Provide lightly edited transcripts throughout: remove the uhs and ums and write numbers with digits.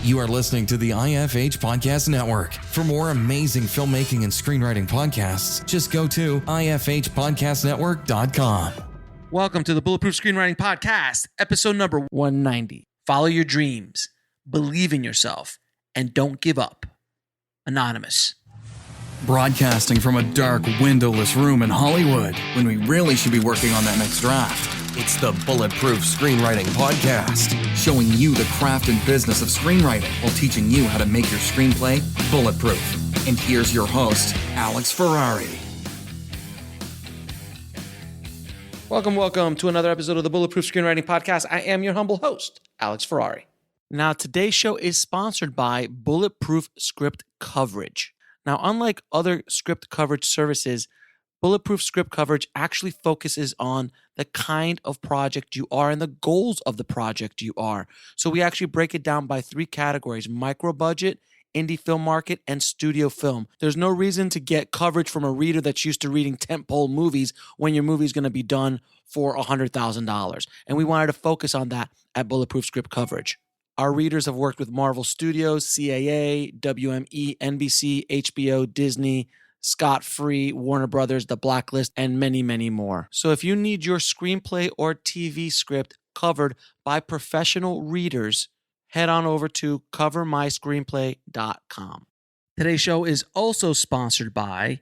You are listening to the IFH Podcast Network. For more amazing filmmaking and screenwriting podcasts, just go to ifhpodcastnetwork.com. Welcome to the Bulletproof Screenwriting Podcast, episode number 190. Follow your dreams, believe in yourself, and don't give up. Anonymous. Broadcasting from a dark, windowless room in Hollywood when we really should be working on that next draft. It's the Bulletproof Screenwriting Podcast, showing you the craft and business of screenwriting while teaching you how to make your screenplay bulletproof. And here's your host, Alex Ferrari. Welcome to another episode of the Bulletproof Screenwriting Podcast. I am your humble host, Alex Ferrari. Now, today's show is sponsored by Bulletproof Script Coverage. Now, unlike other script coverage services, Bulletproof Script Coverage actually focuses on the kind of project you are and the goals of the project you are. So we actually break it down by three categories: micro budget, indie film market, and studio film. There's no reason to get coverage from a reader that's used to reading tentpole movies when your movie's going to be done for $100,000. And we wanted to focus on that at Bulletproof Script Coverage. Our readers have worked with Marvel Studios, CAA, WME, NBC, HBO, Disney, Scott Free, Warner Brothers, The Blacklist, and many, many more. So if you need your screenplay or TV script covered by professional readers, head on over to covermyscreenplay.com. Today's show is also sponsored by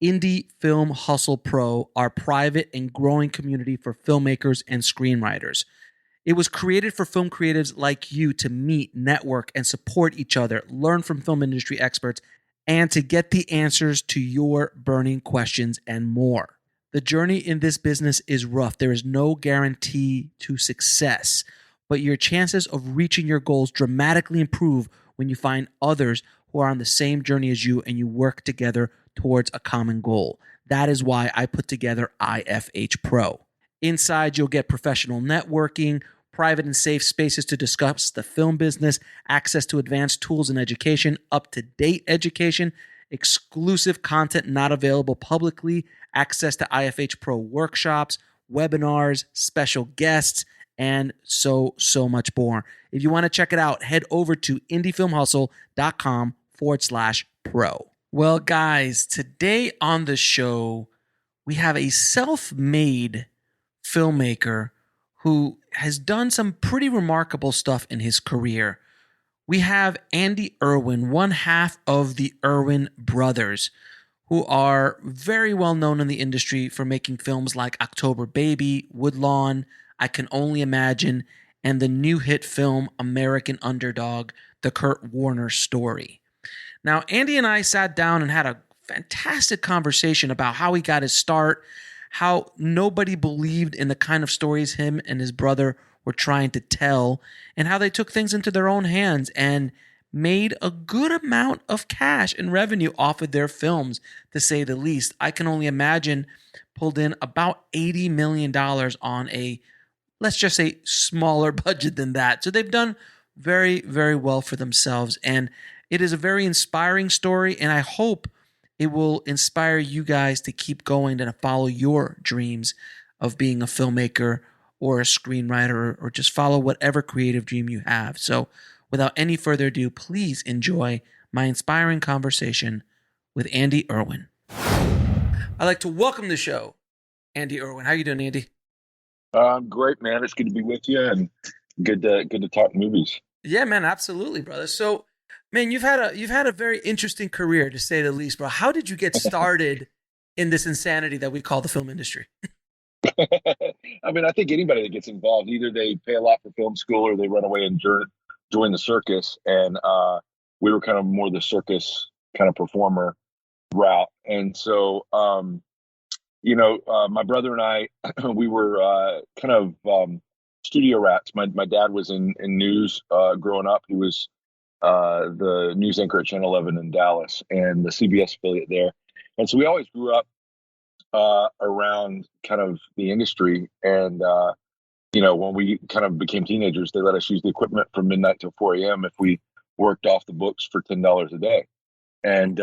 Indie Film Hustle Pro, our private and growing community for filmmakers and screenwriters. It was created for film creatives like you to meet, network, and support each other, learn from film industry experts, and to get the answers to your burning questions and more. The journey in this business is rough. There is no guarantee to success, but your chances of reaching your goals dramatically improve when you find others who are on the same journey as you and you work together towards a common goal. That is why I put together IFH Pro. Inside, you'll get professional networking, private and safe spaces to discuss the film business, access to advanced tools and education, up-to-date education, exclusive content not available publicly, access to IFH Pro workshops, webinars, special guests, and so much more. If you want to check it out, head over to indiefilmhustle.com/pro. Well, guys, today on the show, we have a self-made filmmaker who has done some pretty remarkable stuff in his career. We have Andy Erwin, one half of the Erwin Brothers, who are very well known in the industry for making films like October Baby, Woodlawn, I Can Only Imagine, and the new hit film American Underdog, The Kurt Warner Story. Now, Andy and I sat down and had a fantastic conversation about how he got his start, how nobody believed in the kind of stories him and his brother were trying to tell, and how they took things into their own hands and made a good amount of cash and revenue off of their films, to say the least. I Can Only Imagine pulled in about $80 million on a, let's just say, smaller budget than that. So they've done very, very well for themselves, and it is a very inspiring story, and I hope it will inspire you guys to keep going and to follow your dreams of being a filmmaker or a screenwriter, or just follow whatever creative dream you have. So without any further ado, please enjoy my inspiring conversation with Andy Erwin. I'd like to welcome to the show Andy Erwin. How you doing, Andy? I'm great, man. It's good to be with you, and good to talk movies. Yeah, man, absolutely, brother. So, man, you've had a very interesting career, to say the least, bro. How did you get started in this insanity that we call the film industry? I mean, I think anybody that gets involved, either they pay a lot for film school or they run away and join the circus. And we were kind of more the circus kind of performer route. And so, my brother and I, we were kind of studio rats. My dad was in news growing up. He was the news anchor at Channel 11 in Dallas and the CBS affiliate there. And so we always grew up around kind of the industry. And, when we kind of became teenagers, they let us use the equipment from midnight till 4 a.m. if we worked off the books for $10 a day. And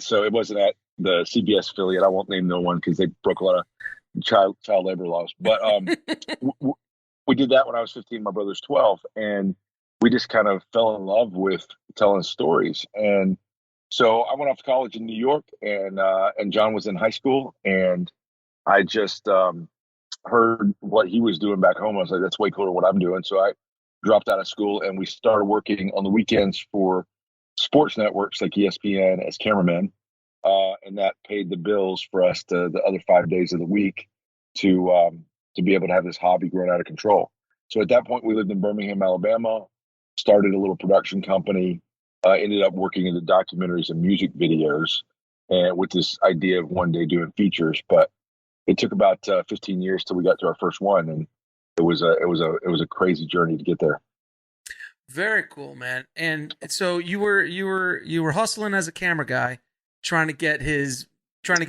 so it wasn't at the CBS affiliate. I won't name no one because they broke a lot of child labor laws. But we did that when I was 15, my brother's 12. And we just kind of fell in love with telling stories. And so I went off to college in New York, and John was in high school, and I just heard what he was doing back home. I was like, that's way cooler than what I'm doing. So I dropped out of school, and we started working on the weekends for sports networks like ESPN as cameramen. And that paid the bills for us to the other 5 days of the week to be able to have this hobby growing out of control. So at that point, we lived in Birmingham, Alabama, started a little production company, ended up working in the documentaries and music videos, and with this idea of one day doing features. But it took about 15 years till we got to our first one, and it was a crazy journey to get there. Very cool, man. And so you were hustling as a camera guy, trying to get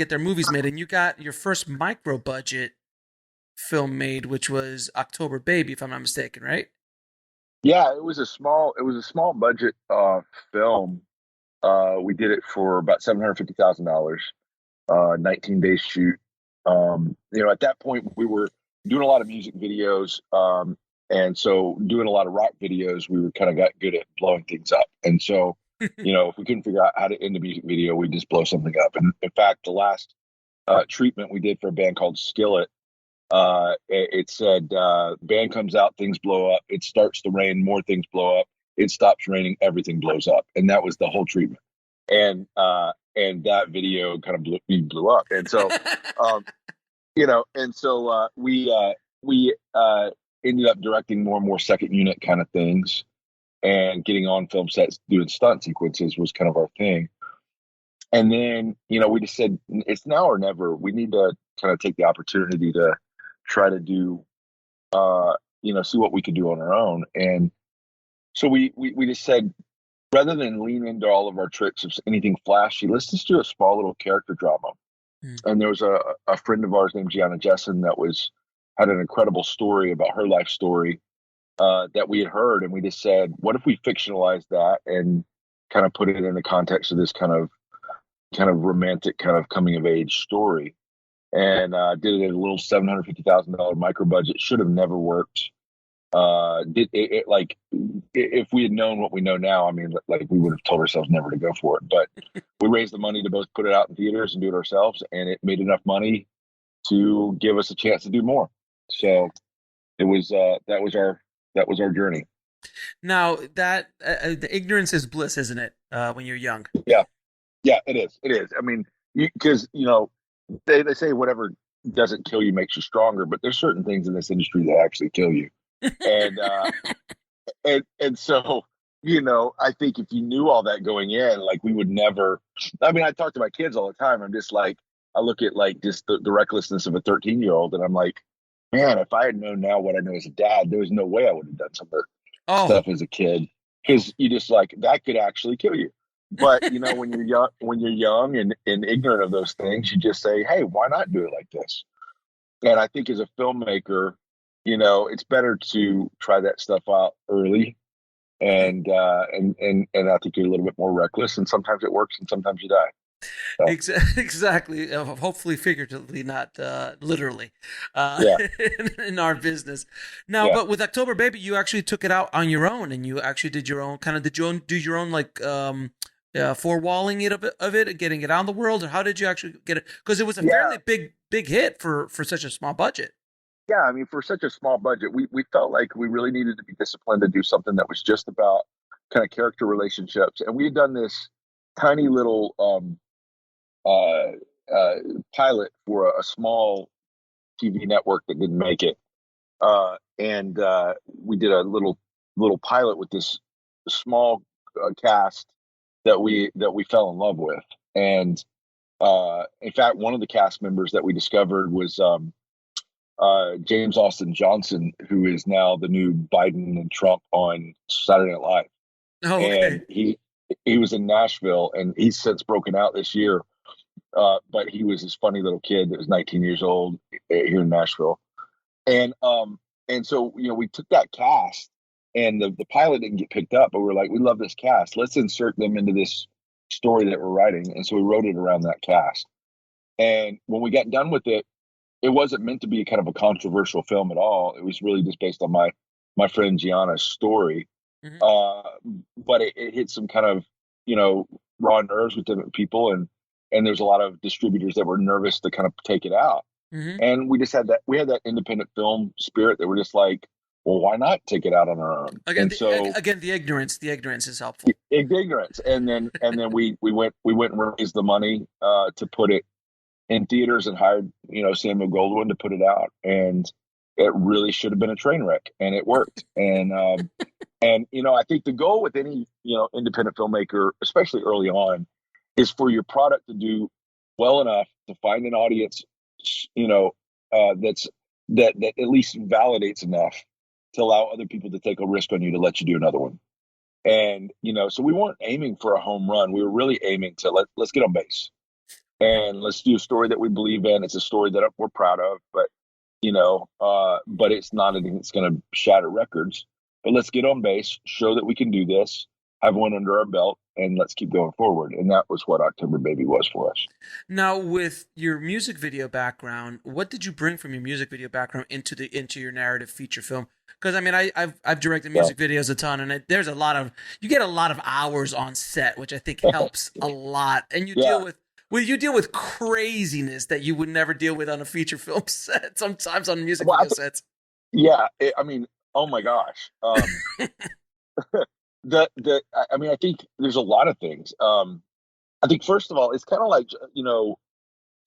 their movies made, and you got your first micro budget film made, which was October Baby, if I'm not mistaken, right? Yeah, it was a small budget film. We did it for about $750,000, 19 days shoot. At that point we were doing a lot of music videos, and so doing a lot of rock videos, we were kind of got good at blowing things up. And so, if we couldn't figure out how to end a music video, we'd just blow something up. And in fact, the last treatment we did for a band called Skillet, it said, band comes out, things blow up. It starts to rain, more things blow up. It stops raining, everything blows up. And that was the whole treatment. And that video kind of blew up. And so, we ended up directing more and more second unit kind of things, and getting on film sets, doing stunt sequences was kind of our thing. And then, we just said, it's now or never. We need to kind of take the opportunity to try to do, see what we could do on our own. And so we just said, rather than lean into all of our tricks of anything flashy, let's just do a small little character drama. And there was a friend of ours named Gianna Jessen that had an incredible story about her life story that we had heard. And we just said, what if we fictionalize that and kind of put it in the context of this kind of romantic kind of coming of age story? And did it at a little $750,000 micro budget. Should have never worked. If we had known what we know now, I mean, like, we would have told ourselves never to go for it. But we raised the money to both put it out in theaters and do it ourselves, and it made enough money to give us a chance to do more. So it was that was our journey. Now that the ignorance is bliss, isn't it? When you're young. Yeah, it is. It is. I mean, because they say whatever doesn't kill you makes you stronger, but there's certain things in this industry that actually kill you. And and so, I think if you knew all that going in, like, we would never. I mean, I talk to my kids all the time. I'm just like, I look at like just the recklessness of a 13-year-old, and I'm like, man, if I had known now what I know as a dad, there was no way I would have done some of the stuff as a kid, because you just like, that could actually kill you. But when you're young and ignorant of those things, you just say, hey, why not do it like this? And I think as a filmmaker, it's better to try that stuff out early, and I think you're a little bit more reckless, and sometimes it works and sometimes you die. So. Exactly. Hopefully figuratively, not literally, in our business. Now, but with October Baby, you actually took it out on your own, and you actually did your own do your own like forewalling of it and getting it out in the world, or how did you actually get it? Because it was a fairly big hit for such a small budget. Yeah, I mean, for such a small budget, we felt like we really needed to be disciplined to do something that was just about kind of character relationships. And we had done this tiny little pilot for a small TV network that didn't make it. And we did a little pilot with this small cast that we fell in love with. And in fact, one of the cast members that we discovered was James Austin Johnson, who is now the new Biden and Trump on Saturday Night Live. Oh, okay. And he was in Nashville, and he's since broken out this year. But he was this funny little kid that was 19 years old here in Nashville. And so, we took that cast, and the pilot didn't get picked up, but we were like, we love this cast. Let's insert them into this story that we're writing. And so we wrote it around that cast. And when we got done with it, it wasn't meant to be kind of a controversial film at all. It was really just based on my friend Gianna's story. Hmm. uh, but it hit some kind of, raw nerves with different people, and there's a lot of distributors that were nervous to kind of take it out. Hmm. And we had that independent film spirit that we're just like, well, why not take it out on our own? Again, And so the ignorance is helpful. ignorance. And then we went and raised the money to put it in theaters and hired, Samuel Goldwyn to put it out. And it really should have been a train wreck, and it worked. And I think the goal with any, independent filmmaker, especially early on, is for your product to do well enough to find an audience, that's that at least validates enough to allow other people to take a risk on you to let you do another one. And so we weren't aiming for a home run. We were really aiming to let's get on base and let's do a story that we believe in. It's a story that we're proud of, but it's not anything that's going to shatter records. But let's get on base, show that we can do this, have one under our belt, and let's keep going forward. And that was what October Baby was for us. Now, with your music video background, what did you bring from your music video background into your narrative feature film? Because I mean, I've directed music videos a ton, and there's you get a lot of hours on set, which I think helps a lot. And you deal with craziness that you would never deal with on a feature film set. Sometimes on music video sets. Yeah, I mean, oh my gosh. I think there's a lot of things. I think first of all, it's kind of like,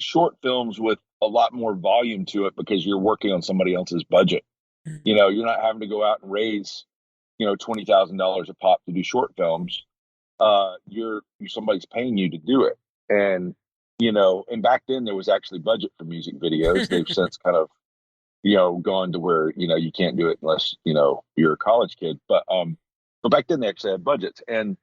short films with a lot more volume to it because you're working on somebody else's budget. You're not having to go out and raise, $20,000 a pop to do short films. Somebody's paying you to do it. And back then there was actually budget for music videos. They've since kind of, gone to where, you can't do it unless, you're a college kid. But back then they actually had budgets. And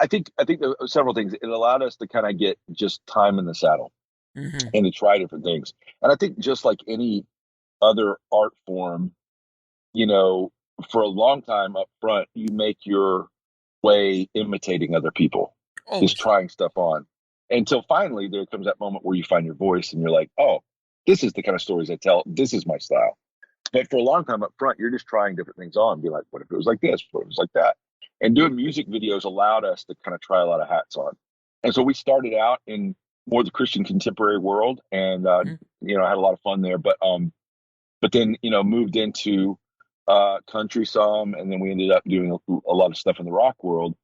I think there were several things. It allowed us to kind of get just time in the saddle and to try different things. And I think just like any other art form, for a long time up front, you make your way imitating other people, just trying stuff on, until finally there comes that moment where you find your voice and you're like, oh, this is the kind of stories I tell. This is my style. But for a long time up front, you're just trying different things on. Be like, what if it was like this? What if it was like that? And doing music videos allowed us to kind of try a lot of hats on. And so we started out in more the Christian contemporary world, and I had a lot of fun there. But then moved into country some, and then we ended up doing a lot of stuff in the rock world.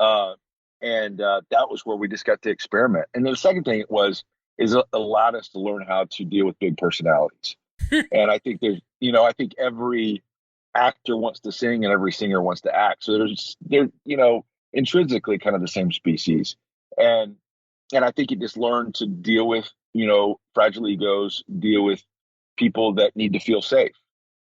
And that was where we just got to experiment. And then the second thing is it allowed us to learn how to deal with big personalities. And I think I think every actor wants to sing and every singer wants to act. So they're intrinsically kind of the same species. And I think you just learn to deal with, fragile egos, deal with people that need to feel safe.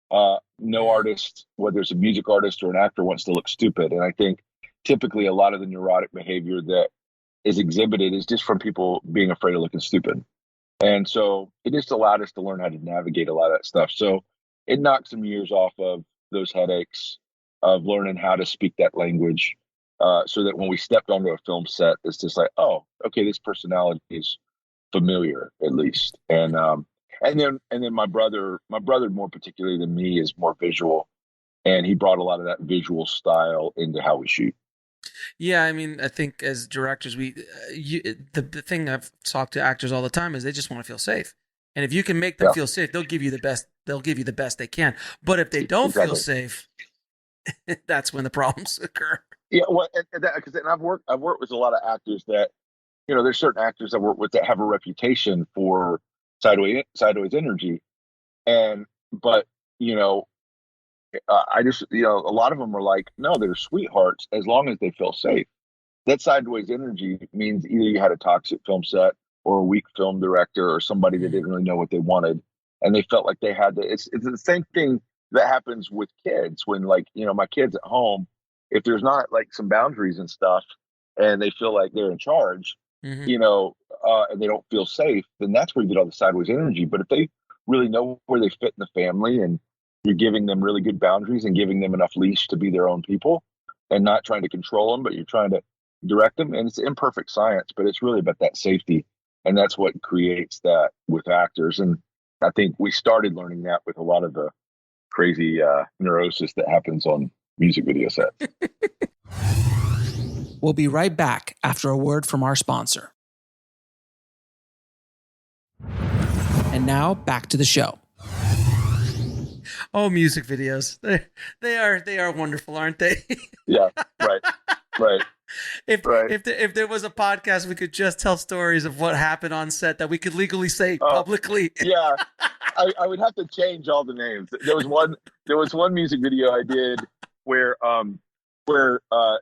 No artist, whether it's a music artist or an actor, wants to look stupid. And I think typically a lot of the neurotic behavior that is exhibited is just from people being afraid of looking stupid. And so it just allowed us to learn how to navigate a lot of that stuff. So it knocked some years off of those headaches of learning how to speak that language, so that when we stepped onto a film set, it's just like, oh, okay, this personality is familiar at least. And then my brother more particularly than me is more visual, and he brought a lot of that visual style into how we shoot. Yeah, I mean, I think as directors, the thing I've talked to actors all the time is they just want to feel safe, and if you can make them feel safe, they'll give you the best. They'll give you the best they can. But if they don't feel safe, that's when the problems occur. Yeah, well, because I've worked with a lot of actors that, there's certain actors I work with that have a reputation for sideways energy, but I just, a lot of them are like, no, they're sweethearts as long as they feel safe. That sideways energy means either you had a toxic film set or a weak film director or somebody that didn't really know what they wanted, and they felt like they had to. It's the same thing that happens with kids when, like, my kids at home, if there's not like some boundaries and stuff, and they feel like they're in charge, and they don't feel safe, then that's where you get all the sideways energy. But if they really know where they fit in the family, and you're giving them really good boundaries and giving them enough leash to be their own people and not trying to control them, but you're trying to direct them. And it's imperfect science, but it's really about that safety. And that's what creates that with actors. And I think we started learning that with a lot of the crazy neurosis that happens on music video sets. We'll be right back after a word from our sponsor. And now back to the show. Oh, music videos. They are wonderful, aren't they? Yeah, right. If there was a podcast, we could just tell stories of what happened on set that we could legally say publicly. Yeah. I would have to change all the names. There was one music video I did where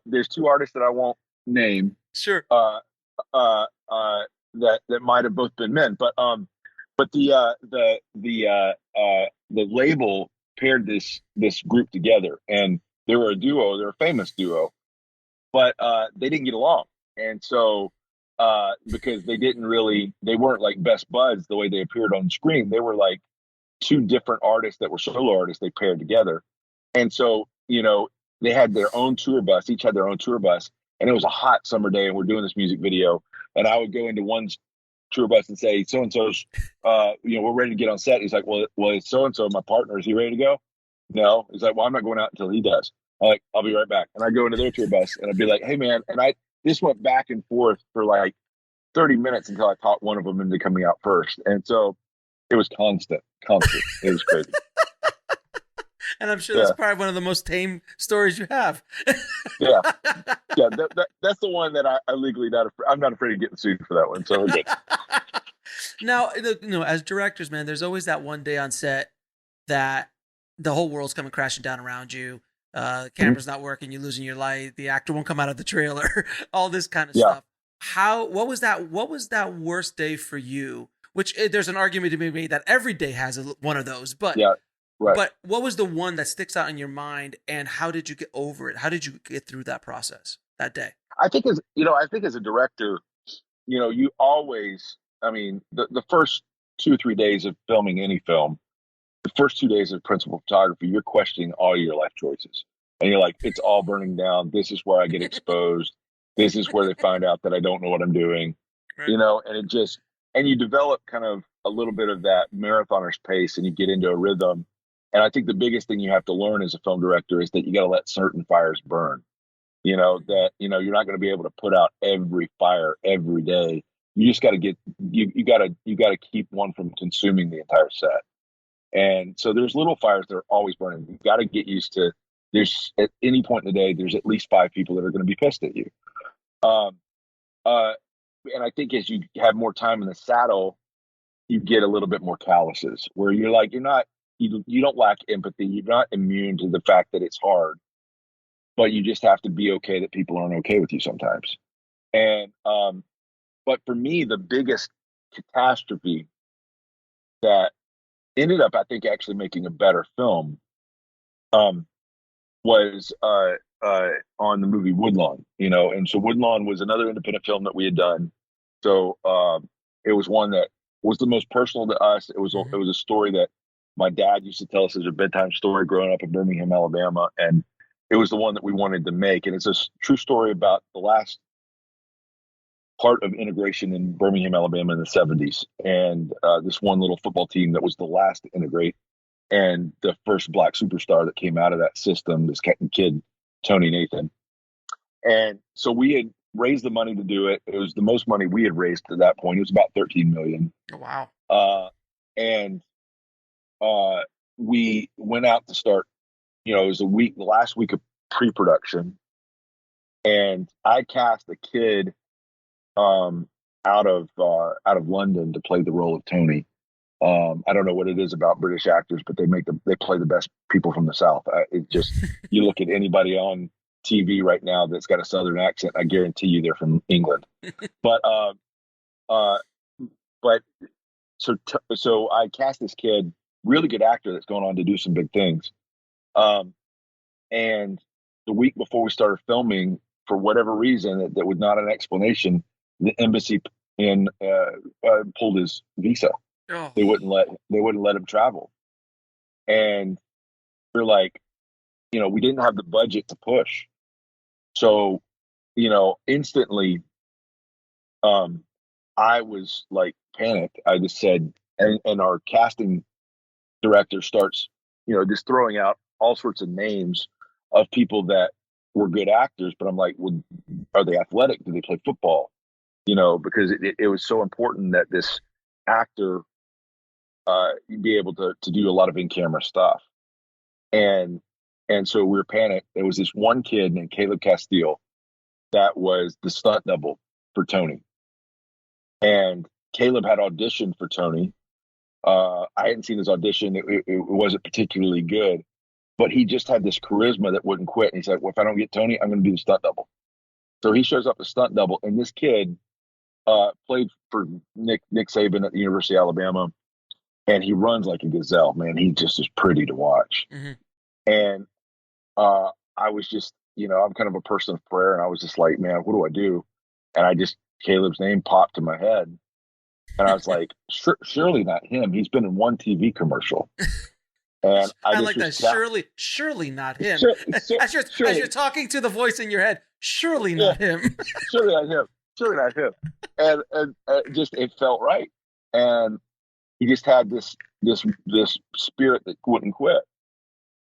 there's two artists that I won't name. Sure. That might have both been men, but the label paired this group together, and they were a duo. They're a famous duo, but they didn't get along, and so because they weren't like best buds the way they appeared on screen. They were like two different artists that were solo artists they paired together, and so they had their own tour bus. Each had their own tour bus, and it was a hot summer day, and we're doing this music video, and I would go into one tour bus and say, so and so's we're ready to get on set. He's like, well it's so and so, my partner, is he ready to go? No. He's like, well, I'm not going out until he does. I'm like, I'll be right back. And I go into their tour bus and I'd be like, hey man, and this went back and forth for like 30 minutes until I taught one of them into coming out first. And so it was constant. It was crazy. And I'm sure that's probably one of the most tame stories you have. Yeah. That's the one that I legally I'm not afraid of getting sued for that one. So we're good. Now, as directors, man, there's always that one day on set that the whole world's coming crashing down around you. The camera's not working. You're losing your light. The actor won't come out of the trailer. All this kind of stuff. What was that worst day for you? Which there's an argument to be made that every day has one of those, but right. But what was the one that sticks out in your mind, and how did you get over it? How did you get through that process that day? I think as a director, you always, the first 2 or 3 days of filming any film, the first 2 days of principal photography, you're questioning all your life choices, and you're like, it's all burning down. This is where I get exposed. This is where they find out that I don't know what I'm doing, right. And you develop kind of a little bit of that marathoner's pace, and you get into a rhythm. And I think the biggest thing you have to learn as a film director is that you got to let certain fires burn. You're not going to be able to put out every fire every day. You just got to you got to keep one from consuming the entire set. And so there's little fires that are always burning. You've got to get used to, there's at any point in the day, there's at least 5 people that are going to be pissed at you. And I think as you have more time in the saddle, you get a little bit more calluses, where you're like, you don't lack empathy. You're not immune to the fact that it's hard, but you just have to be okay that people aren't okay with you sometimes. And, but for me, the biggest catastrophe that ended up, I think, actually making a better film, was, on the movie Woodlawn, and so Woodlawn was another independent film that we had done. So, it was one that was the most personal to us. It was a story that my dad used to tell us as a bedtime story growing up in Birmingham, Alabama. And it was the one that we wanted to make. And it's a true story about the last part of integration in Birmingham, Alabama in the 70s. And this one little football team that was the last to integrate, and the first Black superstar that came out of that system, this kid, Tony Nathan. And so we had raised the money to do it. It was the most money we had raised to that point. It was about $13 million. Oh, wow. And we went out to start, it was the last week of pre-production, and I cast a kid out of London to play the role of Tony. I don't know what it is about British actors, but they play the best people from the South. It just, you look at anybody on TV right now that's got a Southern accent, I guarantee you they're from England. But so I cast this kid, really good actor that's going on to do some big things. And the week before we started filming, for whatever reason that was not an explanation, the embassy pulled his visa. Oh. They wouldn't let him travel. And we're like, we didn't have the budget to push. So, instantly, I was like panicked. I just said, and our casting director starts, just throwing out all sorts of names of people that were good actors, but I'm like, well, are they athletic? Do they play football? Because it was so important that this actor be able to do a lot of in-camera stuff. And so we were panicked. There was this one kid named Caleb Castile that was the stunt double for Tony. And Caleb had auditioned for Tony. I hadn't seen his audition. It wasn't particularly good, but he just had this charisma that wouldn't quit. And he said, well, if I don't get Tony, I'm going to be the stunt double. So he shows up as stunt double. And this kid played for Nick Saban at the University of Alabama. And he runs like a gazelle, man. He just is pretty to watch. Mm-hmm. And I was just, I'm kind of a person of prayer. And I was just like, man, what do I do? And Caleb's name popped in my head. And I was like, surely not him. He's been in one TV commercial. And I like that. Surely not him. As you're talking to the voice in your head, surely not him. Surely not him. Surely not him. And just, it felt right. And he just had this spirit that wouldn't quit.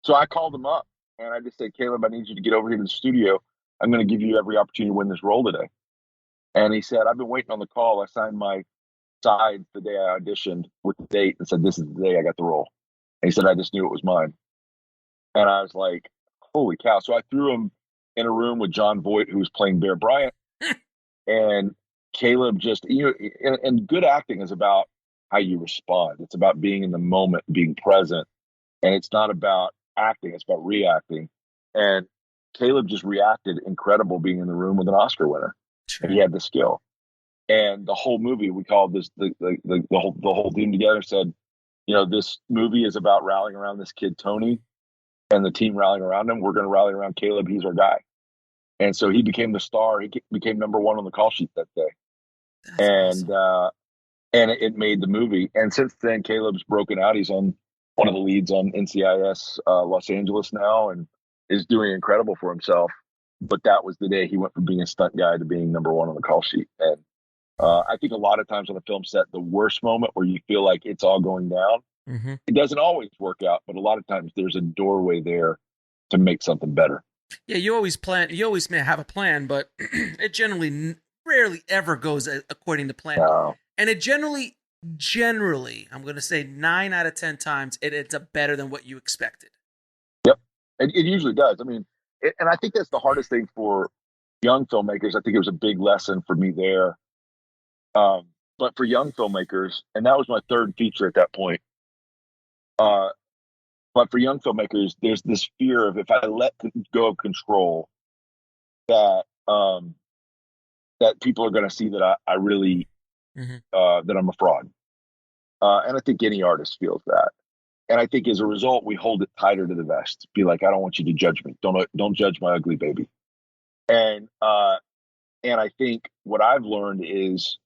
So I called him up and I just said, Caleb, I need you to get over here to the studio. I'm going to give you every opportunity to win this role today. And he said, I've been waiting on the call. I signed my side the day I auditioned with the date and said, this is the day I got the role. And he said, I just knew it was mine. And I was like, holy cow. So I threw him in a room with John Voight, who was playing Bear Bryant. And Caleb just, and good acting is about how you respond. It's about being in the moment, being present. And it's not about acting, it's about reacting. And Caleb just reacted incredible being in the room with an Oscar winner. Sure. And he had the skill. And the whole movie, we called this the whole team together and said, this movie is about rallying around this kid, Tony, and the team rallying around him. We're going to rally around Caleb. He's our guy. And so he became the star. He became number one on the call sheet that day. That's awesome. And it made the movie. And since then, Caleb's broken out. He's on one of the leads on NCIS Los Angeles now and is doing incredible for himself. But that was the day he went from being a stunt guy to being number one on the call sheet. And I think a lot of times on a film set, the worst moment where you feel like it's all going down, it doesn't always work out. But a lot of times there's a doorway there to make something better. Yeah, you always may have a plan, but it generally rarely ever goes according to plan. No. And it generally, I'm going to say 9 out of 10 times, it ends up better than what you expected. Yep, it usually does. I mean, and I think that's the hardest thing for young filmmakers. I think it was a big lesson for me there. But for young filmmakers, and that was my third feature at that point. But for young filmmakers, there's this fear of if I let go of control, that people are going to see that I really that I'm a fraud. And I think any artist feels that. And I think as a result, we hold it tighter to the vest. Be like, I don't want you to judge me. Don't judge my ugly baby. And I think what I've learned is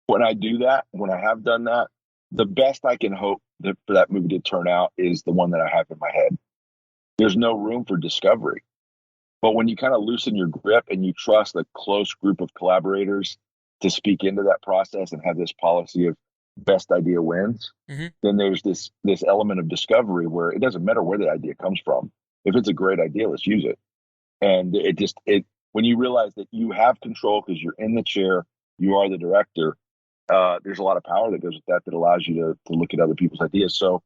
when I do that, when I have done that, the best I can hope for that movie to turn out is the one that I have in my head. There's no room for discovery. But when you kind of loosen your grip and you trust a close group of collaborators to speak into that process and have this policy of best idea wins, then there's this element of discovery where it doesn't matter where the idea comes from. If it's a great idea, let's use it. And when you realize that you have control because you're in the chair, you are the director, there's a lot of power that goes with that allows you to look at other people's ideas. So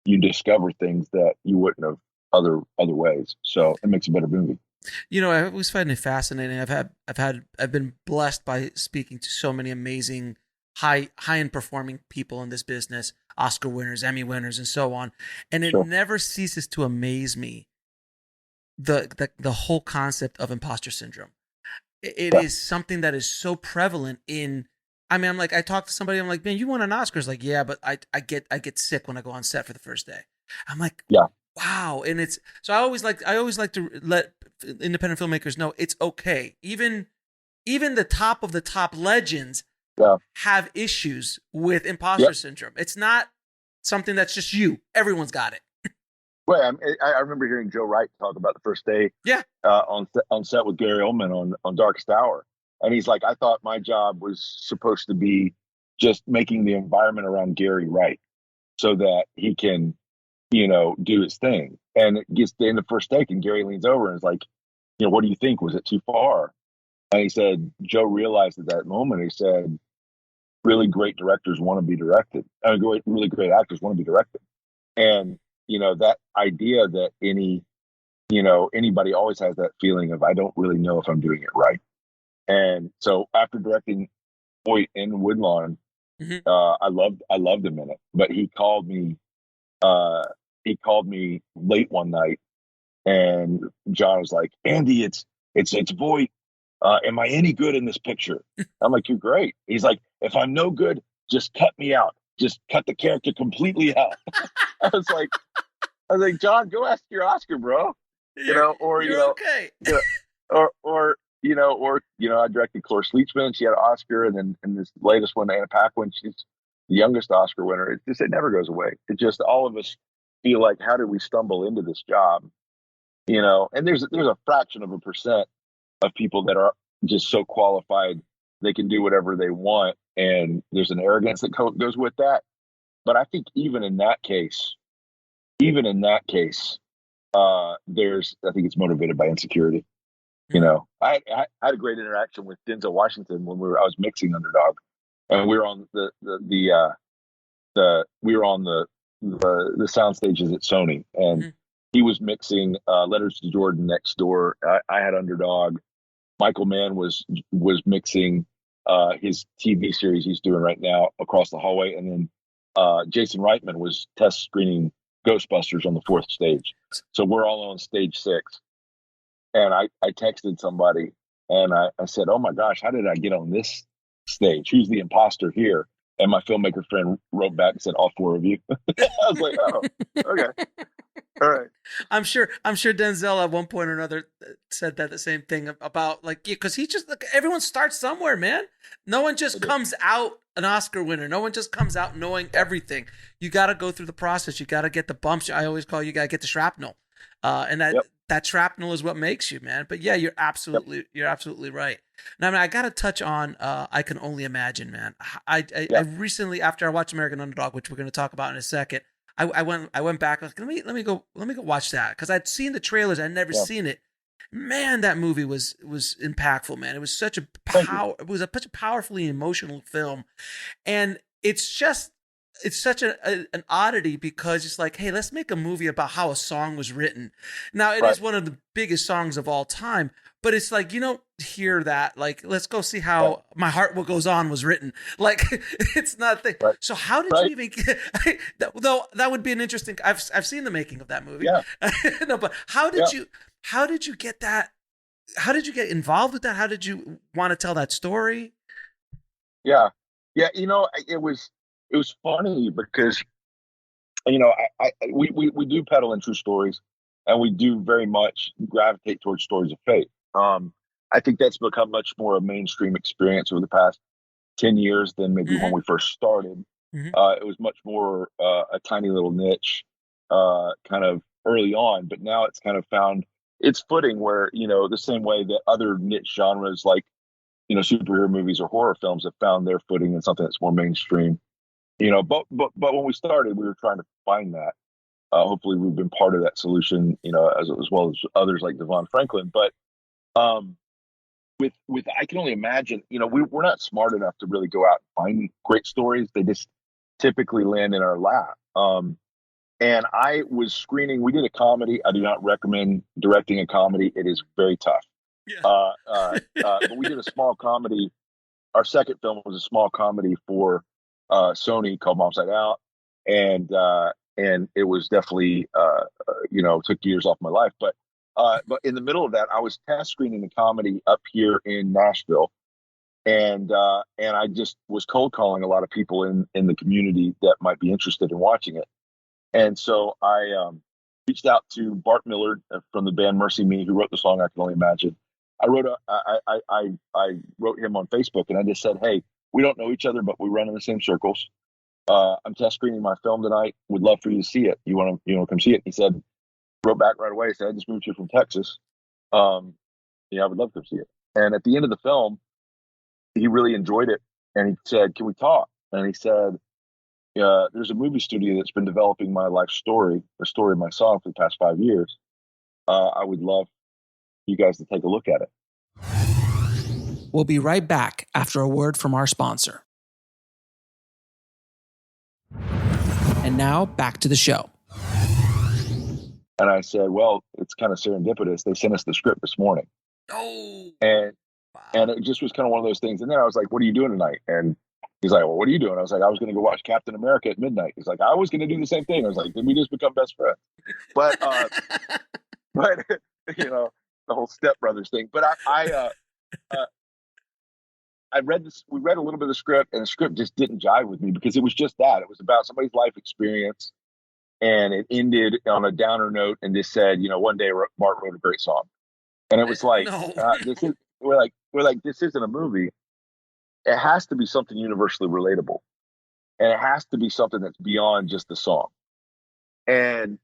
you discover things that you wouldn't have other ways. So it makes a better movie. I always find it fascinating. I've been blessed by speaking to so many amazing high-end performing people in this business, Oscar winners, Emmy winners, and so on. And it never ceases to amaze me the whole concept of imposter syndrome. It is something that is so prevalent in. I mean, I'm like, I talk to somebody, I'm like, man, you won an Oscar. It's like, yeah, but I get sick when I go on set for the first day. I'm like, wow. And it's, so I always like to let independent filmmakers know it's okay. Even the top of the top legends have issues with imposter syndrome. It's not something that's just you. Everyone's got it. Well, I remember hearing Joe Wright talk about the first day on set with Gary Oldman on Darkest Hour. And he's like, I thought my job was supposed to be just making the environment around Gary right so that he can do his thing. And it gets to the end of the first take, and Gary leans over and is like, what do you think? Was it too far? And he said, Joe realized at that moment, he said, really great directors want to be directed. Really great actors want to be directed. And, that idea that anybody always has that feeling of, I don't really know if I'm doing it right. And so after directing Hoyt in Woodlawn, Mhm. I loved him in it, but he called me late one night, and John was like, Andy, it's Voight. Am I any good in this picture? I'm like, you're great. He's like, if I'm no good, just cut me out. Just cut the character completely out. I was like, John, go ask your Oscar, bro. Or You're okay. you know, I directed Cloris Leachman. She had an Oscar, and then in this latest one, Anna Paquin, she's the youngest Oscar winner. It never goes away. It just, all of us feel like, how did we stumble into this job? And there's a fraction of a percent of people that are just so qualified they can do whatever they want, and there's an arrogance that goes with that. But I think even in that case, I think it's motivated by insecurity. I had a great interaction with Denzel Washington when I was mixing Underdog, and we were on the sound stages at Sony, and Mm-hmm. he was mixing Letters to Jordan next door. I had Underdog. Michael Mann was mixing his TV series he's doing right now, Across the Hallway, and then Jason Reitman was test screening Ghostbusters on the fourth stage. So we're all on stage 6, and I texted somebody, and I said, "Oh my gosh, how did I get on this stage? Who's the imposter here?" And my filmmaker friend wrote back and said, "All 4 of you." I was like, "Oh, okay, all right." I'm sure Denzel at one point or another said that the same thing about, like, because he just, like, everyone starts somewhere, man. No one just comes out an Oscar winner. No one just comes out knowing everything. You got to go through the process. You got to get the bumps. I always call, you got to get the shrapnel, and Yep. that shrapnel is what makes you, man. But yeah, you're absolutely right. Now, I mean, I got to touch on I Can Only Imagine, man. I recently, after I watched American Underdog, which we're going to talk about in a second, I went back. I was like, let me go watch that, because I'd seen the trailers, I'd never seen it. Man, that movie was impactful, man. It was such a such a powerfully emotional film, and it's such an oddity, because it's like, hey, let's make a movie about how a song was written. Now, it is one of the biggest songs of all time, but it's like, you don't hear that, like, let's go see how My Heart What Goes On was written. Like, it's not a thing. Right. So how did you even get, though that would be an interesting, I've seen the making of that movie. Yeah. No, but how did you get that? How did you get involved with that? How did you want to tell that story? Yeah. It was funny because we do peddle in true stories, and we do very much gravitate towards stories of faith. I think that's become much more a mainstream experience over the past 10 years than maybe when we first started. Mm-hmm. It was much more a tiny little niche kind of early on, but now it's kind of found its footing where, the same way that other niche genres like, superhero movies or horror films have found their footing in something that's more mainstream. But when we started, we were trying to find that. Hopefully, we've been part of that solution, as well as others like Devon Franklin. But with I Can Only Imagine, we're not smart enough to really go out and find great stories. They just typically land in our lap. And I was screening. We did a comedy. I do not recommend directing a comedy. It is very tough. Yeah. But we did a small comedy. Our second film was a small comedy for Sony called Mom's Night Out, and it was definitely took years off my life. But in the middle of that, I was test screening the comedy up here in Nashville, and I just was cold calling a lot of people in the community that might be interested in watching it. And so I reached out to Bart Millard from the band Mercy Me, who wrote the song I Can Only Imagine. I wrote him on Facebook, and I just said, "Hey, we don't know each other, but we run in the same circles. I'm test screening my film tonight. Would love for you to see it. You want to come see it?" He said, wrote back right away. Said, "I just moved here from Texas. I would love to see it." And at the end of the film, he really enjoyed it, and he said, "Can we talk?" And he said, there's a movie studio that's been developing my life story, the story of my song for the past 5 years. I would love you guys to take a look at it. We'll be right back after a word from our sponsor. And now back to the show. And I said, well, it's kind of serendipitous. They sent us the script this morning. Oh. And Wow. and it just was kind of one of those things. And then I was like, what are you doing tonight? And he's like, well, what are you doing? I was like, I was going to go watch Captain America at midnight. He's like, I was going to do the same thing. I was like, did we just become best friends? But but you know, the whole Step Brothers thing. But I read this. We read a little bit of the script, and the script just didn't jive with me because it was just that. It was about somebody's life experience, and it ended on a downer note, and just said, you know, one day Mark wrote a great song, and it was like, No. we're like, this isn't a movie. It has to be something universally relatable, and it has to be something that's beyond just the song. And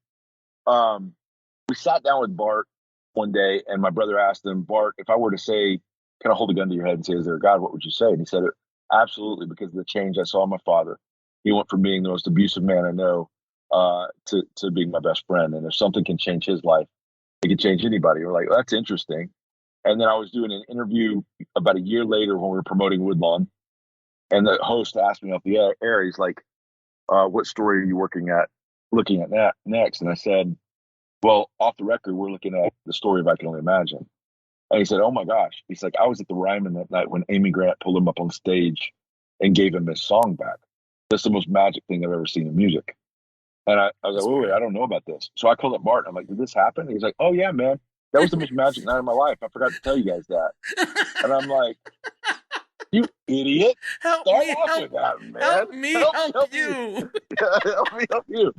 we sat down with Bart one day, and my brother asked him, Bart, if I were to say, kind of hold a gun to your head and say, is there a God? What would you say? And he said, absolutely, because of the change I saw in my father. He went from being the most abusive man I know to being my best friend. And if something can change his life, it can change anybody. We're like, well, that's interesting. And then I was doing an interview about a year later when we were promoting Woodlawn. And the host asked me off the air, he's like, what story are you looking at next? And I said, well, off the record, we're looking at the story of I Can Only Imagine. And he said, oh my gosh. He's like, I was at the Ryman that night when Amy Grant pulled him up on stage and gave him his song back. That's the most magic thing I've ever seen in music. And I was like, wait, I don't know about this. So I called up Martin. I'm like, did this happen? He's like, oh yeah, man. That was the most magic night of my life. I forgot to tell you guys that. And I'm like, you idiot. Help Start me off help, with that, man. help me help you. Help me help you.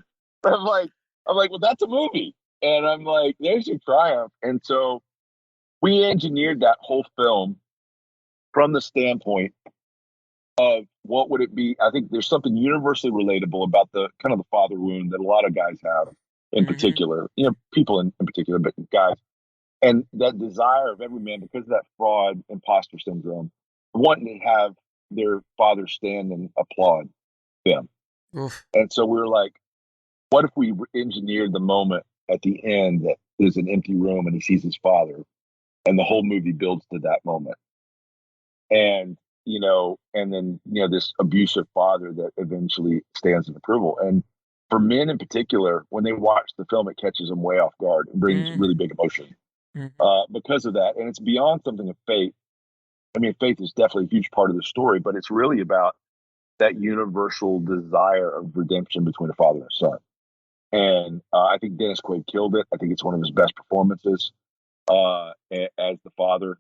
I'm like, well, that's a movie. And I'm like, there's your triumph. And so we engineered that whole film from the standpoint of what would it be. I think there's something universally relatable about the kind of the father wound that a lot of guys have in particular, you know, people in particular, but guys. And that desire of every man, because of that fraud imposter syndrome, wanting to have their father stand and applaud them. Oof. And so we were like, what if we engineered the moment at the end that there's an empty room and he sees his father, and the whole movie builds to that moment. And, you know, and then, you know, this abusive father that eventually stands in approval. And for men in particular, when they watch the film, it catches them way off guard and brings really big emotion because of that. And it's beyond something of faith. I mean, faith is definitely a huge part of the story, but it's really about that universal desire of redemption between a father and a son. And I think Dennis Quaid killed it. I think it's one of his best performances as the father.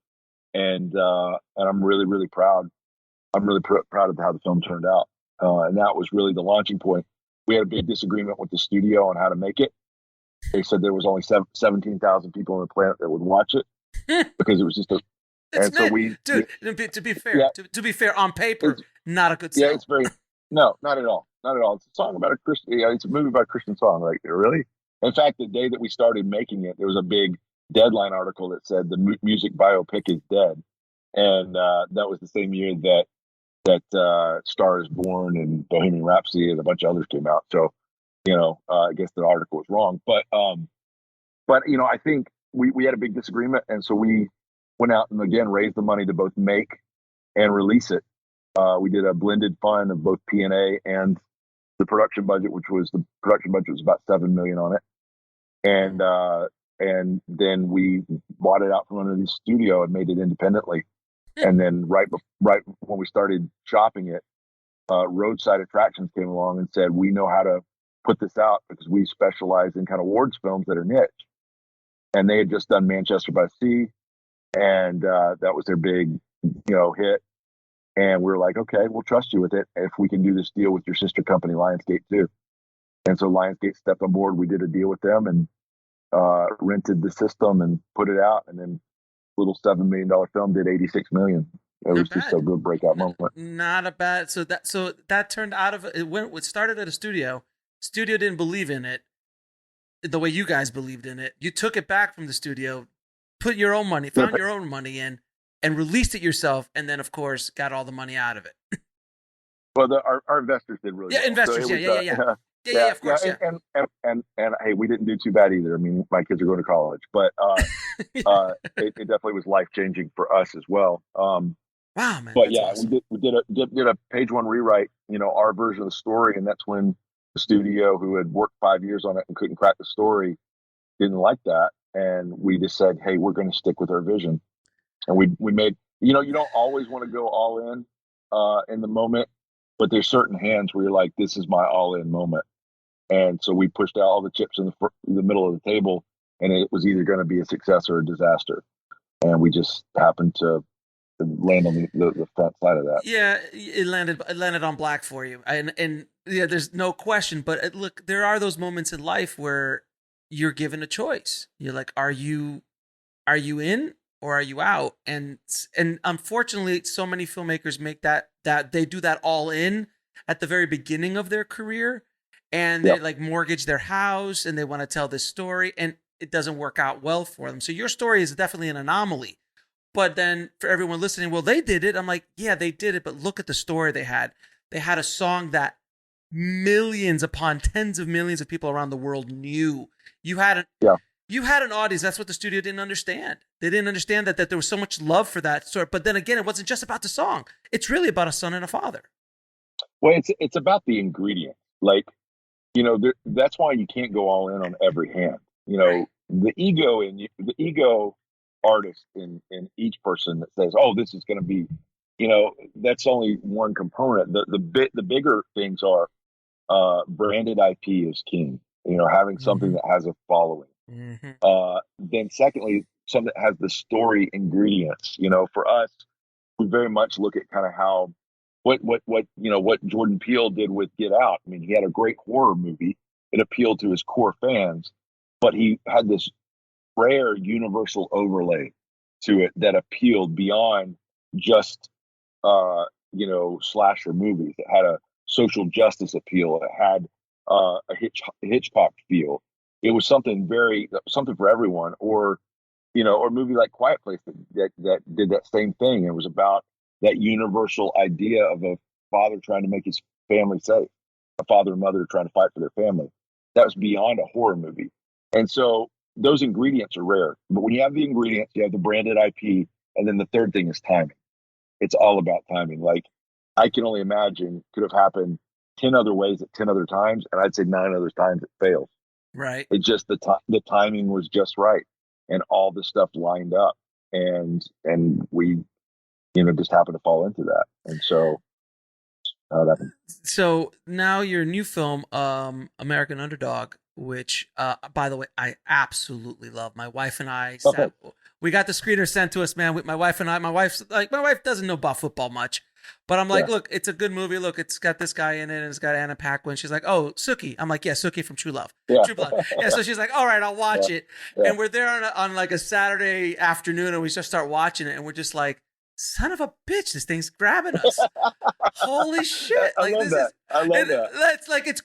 And I'm really, really proud. I'm really proud of how the film turned out. And that was really the launching point. We had a big disagreement with the studio on how to make it. They said there was only 17,000 people on the planet that would watch it because it was just a. It's and so we, dude. To be fair, yeah, to be fair, on paper, not a good sell. Yeah, it's very no, not at all, not at all. It's a song about a Christian. Yeah, it's a movie about a Christian song. Like, really? In fact, the day that we started making it, there was a big Deadline article that said the music biopic is dead, and that was the same year that Star is Born and Bohemian Rhapsody and a bunch of others came out. So, you know, I guess the article was wrong, but you know, I think we had a big disagreement, and so we went out and again raised the money to both make and release it. We did a blended fund of both P&A and the production budget, which was about $7 million on it, and then we bought it out from under the studio and made it independently. And then right when we started shopping it, Roadside Attractions came along and said, we know how to put this out because we specialize in kind of awards films that are niche. And they had just done Manchester by the Sea, and that was their big, you know, hit. And we were like, okay, we'll trust you with it if we can do this deal with your sister company, Lionsgate, too. And so Lionsgate stepped on board. We did a deal with them and rented the system and put it out. And then little $7 million film did $86 million. It was just a good breakout moment. Not a bad. So that turned out of it. It started at a studio. Studio didn't believe in it the way you guys believed in it. You took it back from the studio, put your own money, found your own money in, and released it yourself. And then, of course, got all the money out of it. Well, our investors did really Yeah, well. So investors. it Yeah, was, yeah, yeah, yeah. Yeah, yeah, yeah, yeah, of course, yeah. and hey, we didn't do too bad either. I mean, my kids are going to college, but it definitely was life changing for us as well. Wow, man, But that's yeah, awesome. we did a page one rewrite, our version of the story, and that's when the studio, who had worked 5 years on it and couldn't crack the story, didn't like that, and we just said, hey, we're going to stick with our vision, and we made, you don't always want to go all in the moment, but there's certain hands where you're like, this is my all in moment, and so we pushed out all the chips in the middle of the table, and it was either going to be a success or a disaster, and we just happened to land on the front side of that. Yeah, it landed on black for you, and yeah, there's no question. But look, there are those moments in life where you're given a choice. You're like, are you in or are you out? And unfortunately, so many filmmakers make that they do that all in at the very beginning of their career, and they Yep. like mortgage their house and they want to tell this story, and it doesn't work out well for them. So your story is definitely an anomaly. But then for everyone listening, well, they did it. I'm like, yeah, they did it, but look at the story they had. They had a song that millions upon tens of millions of people around the world knew. You had an Yeah. you had an audience. That's what the studio didn't understand. They didn't understand that there was so much love for that story. But then again, it wasn't just about the song. It's really about a son and a father. Well, it's about the ingredient. Like, that's why you can't go all in on every hand. Right. The ego artist in each person that says, "Oh, this is going to be," that's only one component. The bigger things are branded IP is king. Having something Mm-hmm. that has a following. Mm-hmm. Then secondly, something that has the story ingredients. For us, we very much look at kind of how what Jordan Peele did with Get Out. I mean, he had a great horror movie. It appealed to his core fans, but he had this rare universal overlay to it that appealed beyond just slasher movies. It had a social justice appeal. It had a Hitchcock feel. It was something for everyone. Or a movie like Quiet Place that did that same thing. It was about that universal idea of a father trying to make his family safe, a father and mother trying to fight for their family. That was beyond a horror movie. And so those ingredients are rare. But when you have the ingredients, you have the branded IP, and then the third thing is timing. It's all about timing. Like, I can only imagine could have happened 10 other ways at 10 other times, and I'd say 9 other times it fails. Right. It just the timing was just right, and all the stuff lined up, and we just happened to fall into that, and so that happened. So now your new film, American Underdog, which, by the way, I absolutely love. My wife and I Okay. sat. We got the screener sent to us, man. With my wife and I, my wife doesn't know about football much, but I'm like, Yeah. look, it's a good movie. Look, it's got this guy in it, and it's got Anna Paquin. She's like, oh, Sookie. I'm like, yeah, Sookie from True Love, Yeah. True Blood. Yeah. So she's like, all right, I'll Yeah. watch it. Yeah. And we're there on like a Saturday afternoon, and we just start watching it, and we're just like, son of a bitch, this thing's grabbing us. Holy shit! I Like love this that. is, I love that. that's like it's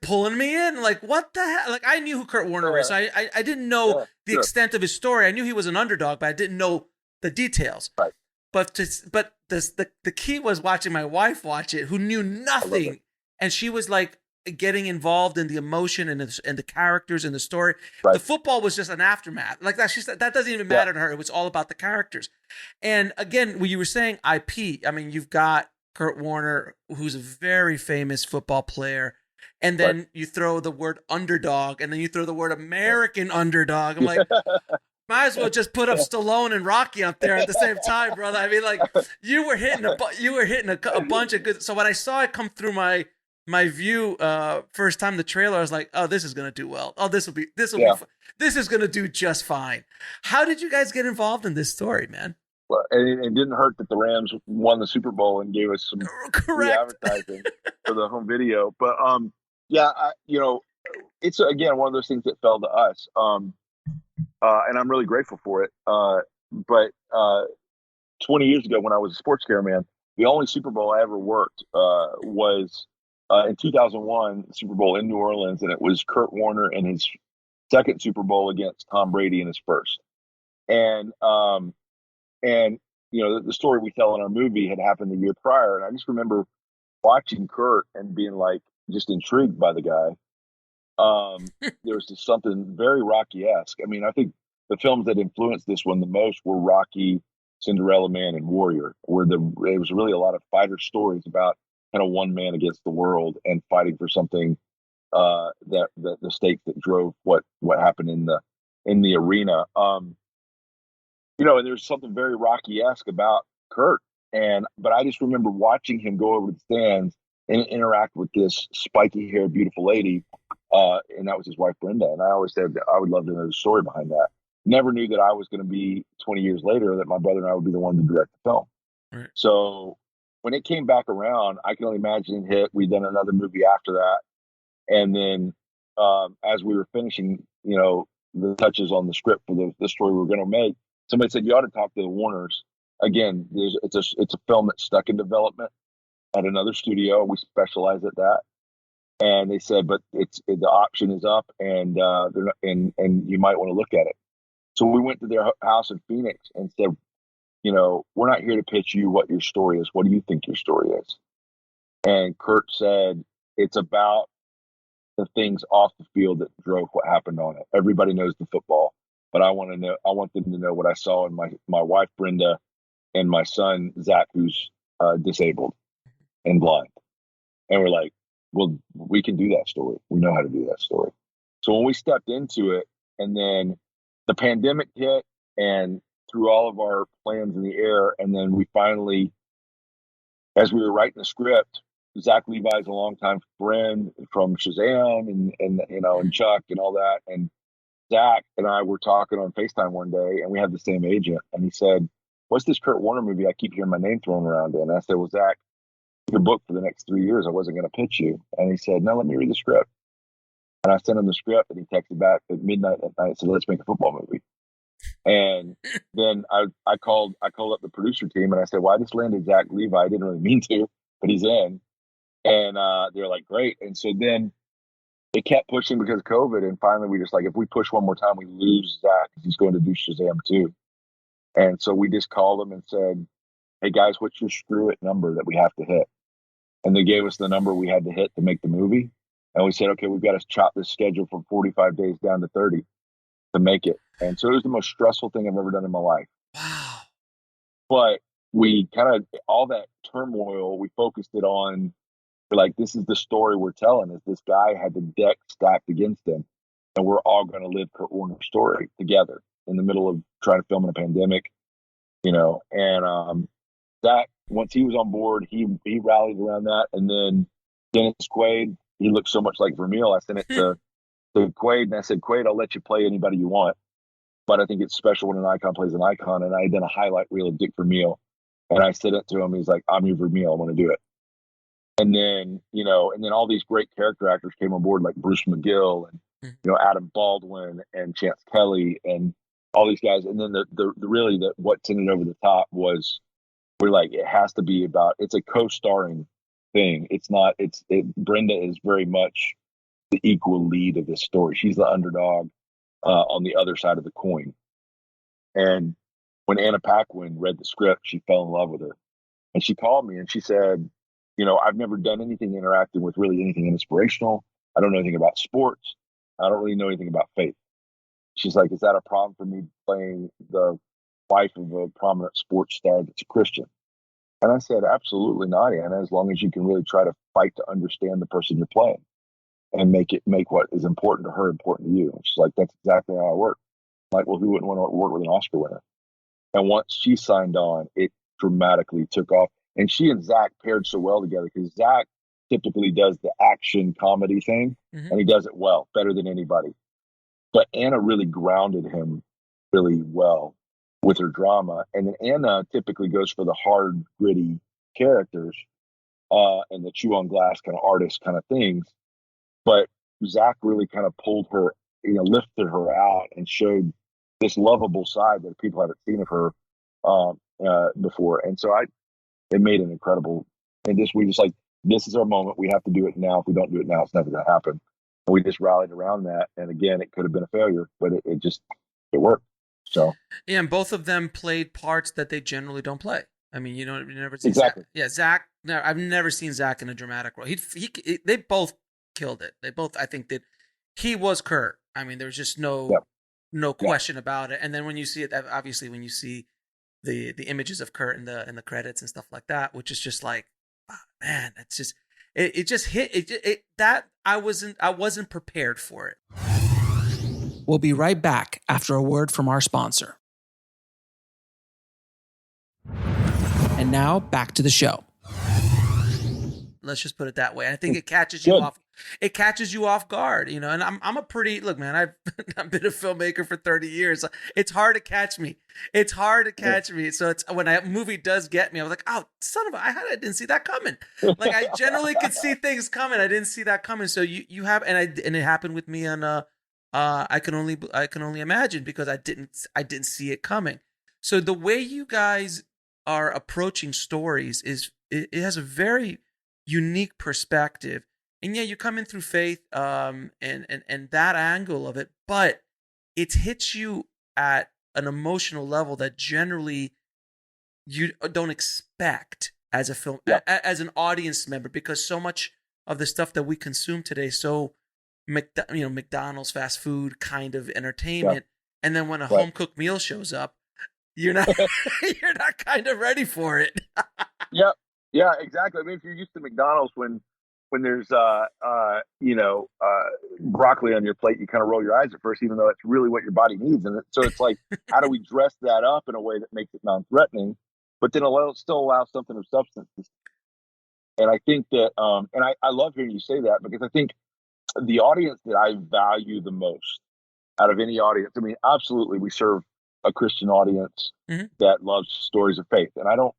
pulling me in. Like what the hell? Like I knew who Kurt Warner is. Yeah. I didn't know Yeah. the Sure. extent of his story. I knew he was an underdog, but I didn't know the details. Right. But the key was watching my wife watch it, who knew nothing, and she was like getting involved in the emotion and the characters and the story. Right. The football was just an aftermath. Like that doesn't even matter to her. It was all about the characters. And again, when you were saying IP, I mean, you've got Kurt Warner, who's a very famous football player, and then you throw the word underdog, and then you throw the word American underdog. I'm like, might as well just put up Stallone and Rocky up there at the same time, brother. I mean, like you were hitting a bunch of good. So when I saw it come through my view first time the trailer, I was like, oh, this is gonna do well. Oh, this will be this is gonna do just fine. How did you guys get involved in this story, man? Well, and it didn't hurt that the Rams won the Super Bowl and gave us some free Correct. advertising for the home video. But yeah, it's again one of those things that fell to us, and I'm really grateful for it. But 20 years ago, when I was a sports cameraman, the only Super Bowl I ever worked was in 2001, Super Bowl in New Orleans, and it was Kurt Warner in his second Super Bowl against Tom Brady in his first. And the story we tell in our movie had happened the year prior, and I just remember watching Kurt and being like just intrigued by the guy. There was just something very Rocky-esque. I mean, I think the films that influenced this one the most were Rocky, Cinderella Man, and Warrior, where it was really a lot of fighter stories about kind of one man against the world and fighting for something that the stakes that drove what happened in the arena. And there's something very Rocky-esque about Kurt. But I just remember watching him go over to the stands and interact with this spiky-haired, beautiful lady, and that was his wife, Brenda. And I always said I would love to know the story behind that. Never knew that I was going to be 20 years later that my brother and I would be the one to direct the film. Right. So when it came back around, I can only imagine it hit. We'd done another movie after that, and then as we were finishing, the touches on the script for the story we were going to make, somebody said you ought to talk to the Warners. Again, it's a film that's stuck in development at another studio. We specialize at that, and they said, but the option is up, and and you might want to look at it. So we went to their house in Phoenix and said, we're not here to pitch you what your story is. What do you think your story is? And Kurt said, it's about the things off the field that drove what happened on it. Everybody knows the football, but I want them to know what I saw in my wife, Brenda, and my son, Zach, who's disabled and blind. And we're like, well, we can do that story. We know how to do that story. So when we stepped into it, and then the pandemic hit and threw all of our plans in the air, and then we finally, as we were writing the script, Zach Levi's a longtime friend from Shazam and Chuck and all that. And Zach and I were talking on FaceTime one day, and we had the same agent. And he said, what's this Kurt Warner movie I keep hearing my name thrown around in? And I said, well, Zach, your book for the next 3 years, I wasn't going to pitch you. And he said, no, let me read the script. And I sent him the script, and he texted back at midnight that night and said, let's make a football movie. And then I called up the producer team, and I said, well, I just landed Zach Levi. I didn't really mean to, but he's in. And they're like, great. And so then it kept pushing because of COVID. And finally, we just like, if we push one more time, we lose Zach because he's going to do Shazam too. And so we just called them and said, hey, guys, what's your screw it number that we have to hit? And they gave us the number we had to hit to make the movie. And we said, okay, we've got to chop this schedule from 45 days down to 30 to make it. And so it was the most stressful thing I've ever done in my life. Wow. But we kind of, all that turmoil, we focused it on, like, this is the story we're telling, is this guy had the deck stacked against him, and we're all going to live Kurt Warner's story together in the middle of trying to film in a pandemic, and that once he was on board, he rallied around that. And then Dennis Quaid, he looked so much like Vermeil. I sent it to Quaid, and I said, Quaid, I'll let you play anybody you want, but I think it's special when an icon plays an icon. And I had done a highlight reel of Dick Vermeil, and I sent it to him. He's like, I'm your Vermeil. I want to do it. And then, all these great character actors came on board, like Bruce McGill and, Adam Baldwin and Chance Kelly and all these guys. And then what sent it over the top was, we're like, it has to be about, it's a co-starring thing. It's not, Brenda is very much the equal lead of this story. She's the underdog on the other side of the coin. And when Anna Paquin read the script, she fell in love with her. And she called me and she said, I've never done anything interacting with really anything inspirational. I don't know anything about sports. I don't really know anything about faith. She's like, is that a problem for me playing the wife of a prominent sports star that's a Christian? And I said, absolutely not, Anna, as long as you can really try to fight to understand the person you're playing and make what is important to her important to you. And she's like, that's exactly how I work. I'm like, well, who wouldn't want to work with an Oscar winner? And once she signed on, it dramatically took off. And she and Zach paired so well together, because Zach typically does the action comedy thing, and he does it well, better than anybody. But Anna really grounded him really well with her drama. And then Anna typically goes for the hard, gritty characters and the chew on glass kind of artist kind of things. But Zach really kind of pulled her, lifted her out and showed this lovable side that people haven't seen of her before. And so it made an incredible, and we just like, this is our moment. We have to do it now. If we don't do it now, it's never going to happen. And we just rallied around that. And again, it could have been a failure, but it worked. So yeah, and both of them played parts that they generally don't play. I mean, you never see Exactly. Zach. Yeah, Zach. No, I've never seen Zach in a dramatic role. They both killed it. They both, I think, did. He was Kurt. I mean, there's just Yep. no Yep. question about it. And then when you see it, obviously, when you see the images of Kurt in the credits and stuff like that, which is just like, oh, man, it's just it just hit it that I wasn't prepared for it. We'll be right back after a word from our sponsor. And now back to the show. Let's just put it that way. I think it catches you off. It catches you off guard, you know. And I'm a pretty look, man. I've been a filmmaker for 30 years. It's hard to catch me. So it's when a movie does get me, I was like, oh, son of a, I didn't see that coming. Like I generally could see things coming. I didn't see that coming. So you have, and it happened with me on I can only imagine, because I didn't see it coming. So the way you guys are approaching stories it has a very unique perspective. And yeah, you come in through faith, and that angle of it, but it hits you at an emotional level that generally you don't expect as a film, as an audience member, because so much of the stuff that we consume today, so McDonald's fast food kind of entertainment, and then when a home cooked meal shows up, you're not kind of ready for it. Yeah, exactly. I mean, if you're used to McDonald's, when there's broccoli on your plate, you kind of roll your eyes at first, even though it's really what your body needs. And so it's like, how do we dress that up in a way that makes it non-threatening, but then still allow something of substance? And I think that, and I love hearing you say that, because I think the audience that I value the most out of any audience, I mean, absolutely, we serve a Christian audience that loves stories of faith, and I don't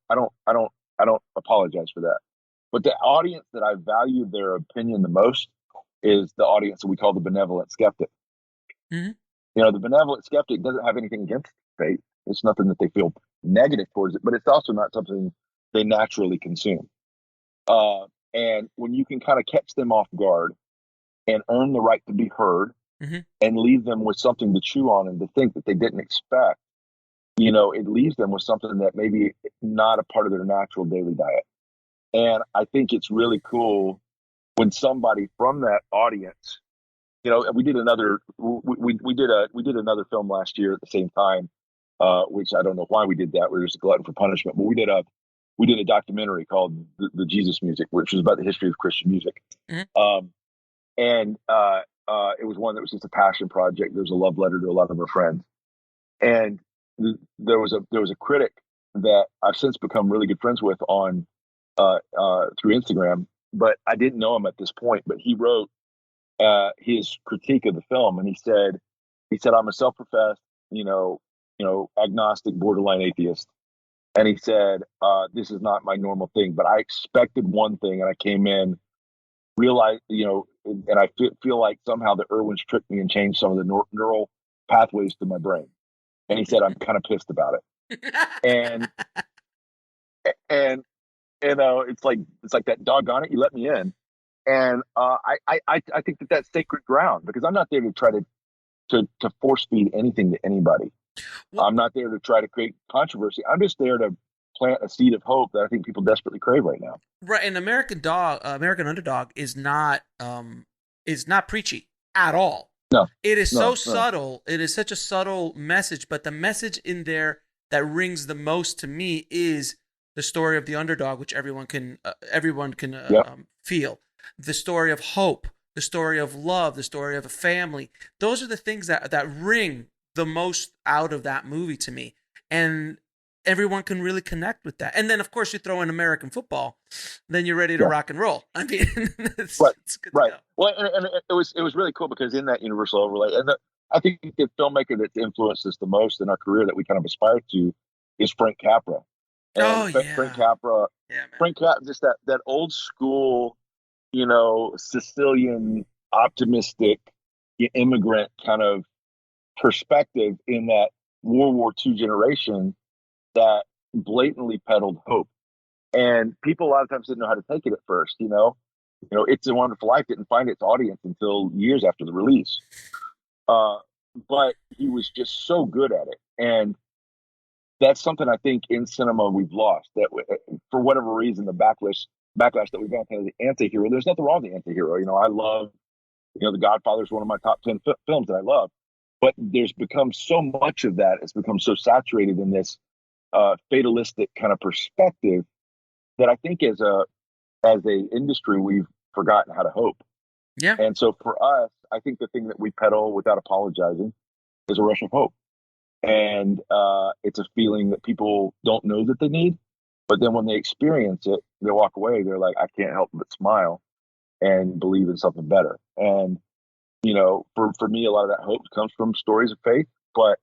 apologize for that. But the audience that I value their opinion the most is the audience that we call the benevolent skeptic. Mm-hmm. You know, the benevolent skeptic doesn't have anything against faith. It's nothing that they feel negative towards it, but it's also not something they naturally consume. And when you can kind of catch them off guard and earn the right to be heard, and leave them with something to chew on and to think that they didn't expect, you know, it leaves them with something that maybe not a part of their natural daily diet. And I think it's really cool when somebody from that audience, you know, we did another film last year at the same time, which I don't know why we did that. We were just a glutton for punishment, but we did a documentary called the Jesus Music, which was about the history of Christian music. It was one that was just a passion project. There was a love letter to a lot of our friends. And there was a critic that I've since become really good friends with on through Instagram, but I didn't know him at this point. But he wrote his critique of the film, and he said, I'm a self-professed, agnostic, borderline atheist. And he said, this is not my normal thing, but I expected one thing, and I came in, realized, and I feel like somehow the Erwins tricked me and changed some of the neural pathways to my brain. And he said, I'm kind of pissed about it. and it's like that, doggone it, you let me in. And I think that's sacred ground, because I'm not there to try to force feed anything to anybody. I'm not there to try to create controversy. I'm just there to plant a seed of hope that I think people desperately crave right now. Right, and American Underdog is not preachy at all. No, it is subtle. It is such a subtle message, but the message in there that rings the most to me is the story of the underdog, which everyone can feel. The story of hope, the story of love, the story of a family. Those are the things that ring the most out of that movie to me, and everyone can really connect with that. And then, of course, you throw in American football, then you're ready to rock and roll. I mean, it's good to go. Well, and it was really cool, because in that universal overlay, and I think the filmmaker that's influenced us the most in our career that we kind of aspire to is Frank Capra. And Frank Capra, Frank Capra, just that old school, Sicilian, optimistic immigrant kind of perspective in that World War II generation that blatantly peddled hope. And people a lot of times didn't know how to take it at first, It's a Wonderful Life didn't find its audience until years after the release. But he was just so good at it. And that's something I think in cinema we've lost. That for whatever reason, the backlash that we've got to the anti-hero. There's nothing wrong with the anti-hero. I love, The Godfather is one of my top 10 films that I love. But there's become so much of that. It's become so saturated in this fatalistic kind of perspective that I think as a industry we've forgotten how to hope. Yeah. And so for us, I think the thing that we peddle without apologizing is a rush of hope. And it's a feeling that people don't know that they need, but then when they experience it, they walk away. They're like, I can't help but smile and believe in something better. And for me, a lot of that hope comes from stories of faith, but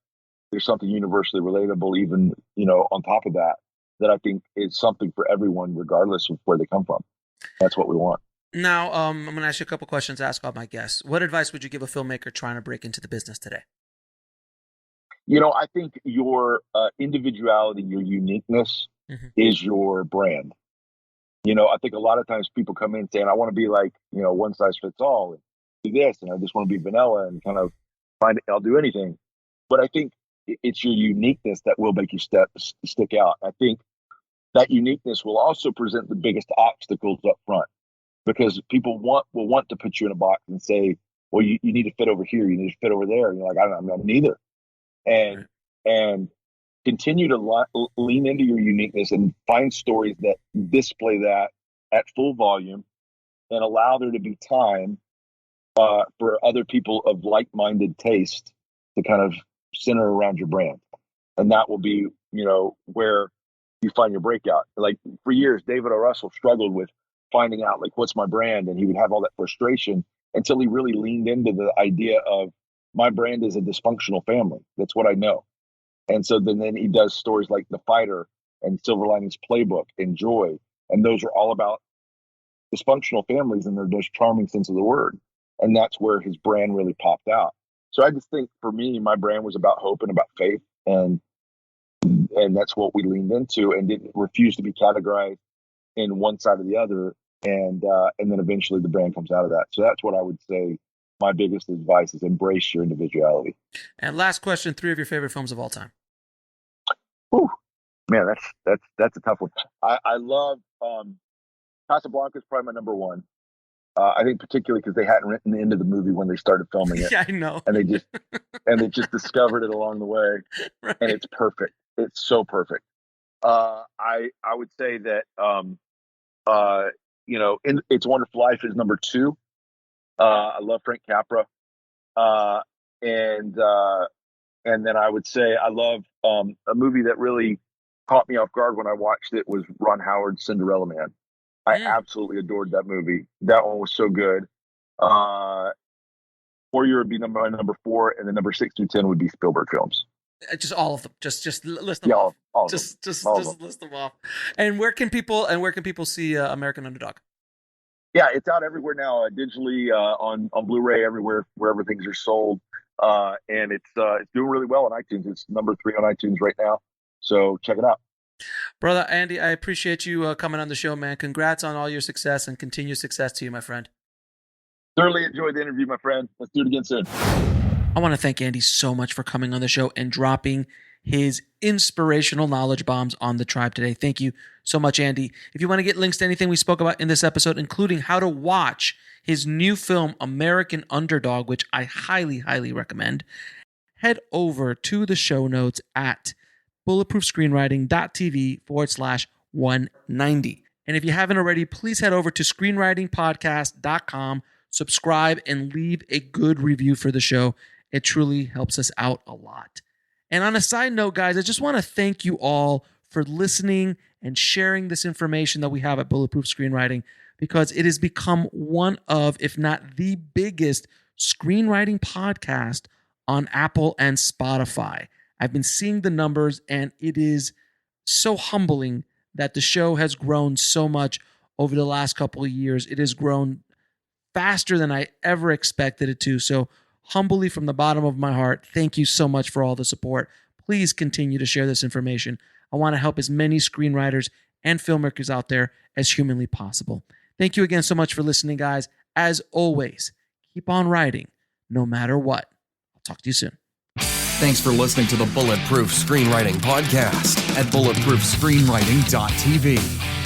there's something universally relatable, even on top of that I think is something for everyone, regardless of where they come from. That's what we want. Now, I'm going to ask you a couple questions to ask all my guests. What advice would you give a filmmaker trying to break into the business today? I think your individuality, your uniqueness is your brand. I think a lot of times people come in saying, I want to be like, one size fits all and do this. And I just want to be vanilla and kind of I'll do anything. But I think it's your uniqueness that will make you stick out. I think that uniqueness will also present the biggest obstacles up front, because people will want to put you in a box and say, well, you need to fit over here. You need to fit over there. And you're like, I'm neither. And continue to lean into your uniqueness and find stories that display that at full volume, and allow there to be time for other people of like-minded taste to kind of center around your brand. And that will be, where you find your breakout. Like for years, David O. Russell struggled with finding out like, what's my brand? And he would have all that frustration until he really leaned into the idea of, my brand is a dysfunctional family. That's what I know. And so then he does stories like The Fighter and Silver Linings Playbook and Joy. And those are all about dysfunctional families in their most charming sense of the word. And that's where his brand really popped out. So I just think for me, my brand was about hope and about faith. And that's what we leaned into, and didn't refuse to be categorized in one side or the other. And then eventually the brand comes out of that. So that's what I would say. My biggest advice is embrace your individuality. And last question, 3 of your favorite films of all time. Whew. Man, that's a tough one. I love Casablanca is probably my number one. I think particularly because they hadn't written the end of the movie when they started filming it. Yeah, I know. And they just discovered it along the way. Right. And it's perfect. It's so perfect. I would say that in It's a Wonderful Life is number 2. I love Frank Capra. And then I would say I love a movie that really caught me off guard when I watched it was Ron Howard's Cinderella Man. I absolutely adored that movie. That one was so good. Warrior would be number 4, and then number 6 through 10 would be Spielberg films. Just all of them. Just list them off. All just list them off. And where can people see American Underdog? Yeah, it's out everywhere now, digitally, on Blu-ray, everywhere, wherever things are sold. And it's doing really well on iTunes. It's number 3 on iTunes right now. So check it out. Brother Andy, I appreciate you coming on the show, man. Congrats on all your success, and continued success to you, my friend. Thoroughly enjoyed the interview, my friend. Let's do it again soon. I want to thank Andy so much for coming on the show and dropping his inspirational knowledge bombs on the tribe today. Thank you so much, Andy. If you want to get links to anything we spoke about in this episode, including how to watch his new film, American Underdog, which I highly, highly recommend, head over to the show notes at bulletproofscreenwriting.tv/190. And if you haven't already, please head over to screenwritingpodcast.com, subscribe, and leave a good review for the show. It truly helps us out a lot. And on a side note, guys, I just want to thank you all for listening and sharing this information that we have at Bulletproof Screenwriting, because it has become one of, if not the biggest, screenwriting podcast on Apple and Spotify. I've been seeing the numbers, and it is so humbling that the show has grown so much over the last couple of years. It has grown faster than I ever expected it to. So humbly, from the bottom of my heart, thank you so much for all the support. Please continue to share this information. I want to help as many screenwriters and filmmakers out there as humanly possible. Thank you again so much for listening, guys. As always, keep on writing, no matter what. I'll talk to you soon. Thanks for listening to the Bulletproof Screenwriting Podcast at bulletproofscreenwriting.tv.